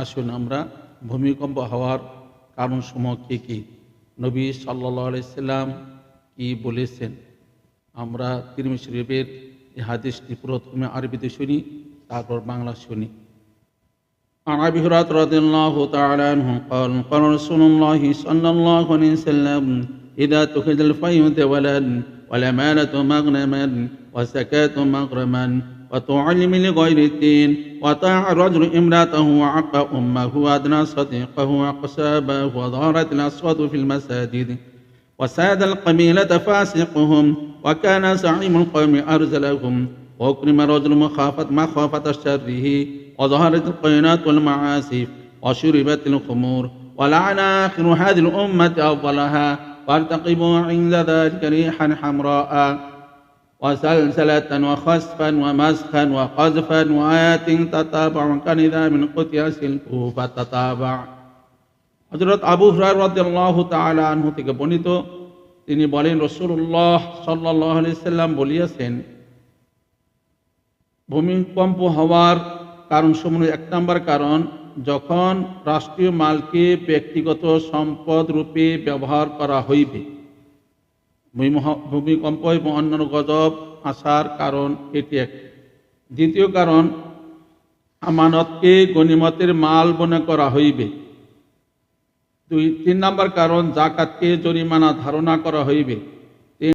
আসুন আমরা ভূমিকম্প হওয়ার কারণসমূহ কী কী, নবী সাল্লাল্লাহু আলাইহি সাল্লাম কি বলেছেন, আমরা তিরমিজি শরীফের এই হাদিসটি প্রথমে আরবিতে শুনি, তারপর বাংলা শুনি। عن أبي هريرة رضي الله تعالى عنه قال قال رسول الله صلى الله عليه وسلم إذا اتخذ الفيء ولدا والأمانة مغنما والزكاة مغرما وتعلم لغير الدين وطاع الرجل امرأته وعق أمه وأدنى صديقه وأقسابه وظهرت الأصوات في المساجد وساد القبيلة فاسقهم وكان زعيم القوم أرذلهم وأكرم الرجل مخافة شره وظهرت القينات والمعازف وشربت الخمور ولعن آخر هذه الأمة أفضلها وارتقبوا عند ذلك ريحا حمراء وسلسلة وخسفا ومسخا وقذفا وآيات تتابع كنظام قطع سلكه فتتابع। হযরত আবু হুরায়রা রাদিয়াল্লাহু তাআলা আনহু থেকে বর্ণিত, তিনি বলেন, রাসূলুল্লাহ সাল্লাল্লাহু আলাইহি সাল্লাম বলিয়াছেন, ভূমিকম্প হওয়ার কারণসমূহ এক নম্বর কারণ, যখন রাষ্ট্রীয় মালকে ব্যক্তিগত সম্পদ রূপে ব্যবহার করা হইবে। ভূমিকম্প এবং অন্যান্য গজব আসার কারণ এটি এক। দ্বিতীয় কারণ, আমানতকে গনিমতের মাল মনে করা হইবে। তিন নম্বর কারণ, যাকাতকে জরিমানা ধারণা করা হইবে।